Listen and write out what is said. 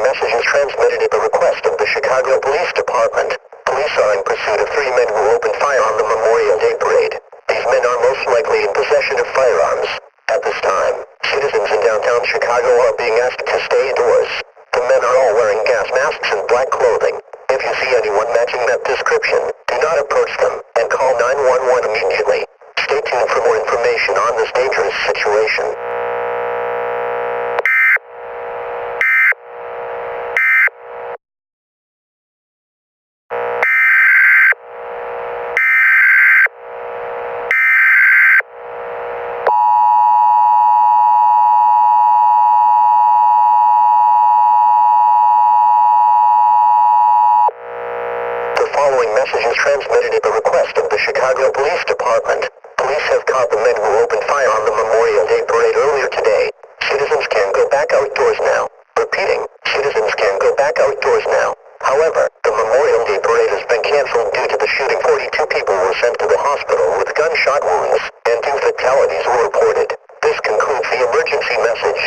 messages transmitted at the request of the Chicago Police Department. Police are in pursuit of 3 men who opened fire on the Memorial Day parade. These men are most likely in possession of firearms. At this time, citizens in downtown Chicago are being asked to stay indoors. The men are all wearing gas masks and black clothing. If you see anyone matching that description, do not approach them, and call 911 immediately. Stay tuned for more information on this dangerous situation. The following message is transmitted at the request of the Chicago Police Department. Police have caught the men who opened fire on the Memorial Day parade earlier today. Citizens can go back outdoors now. Repeating, citizens can go back outdoors now. However, the Memorial Day parade has been canceled due to the shooting. 42 people were sent to the hospital with gunshot wounds, and 2 fatalities were reported. This concludes the emergency message.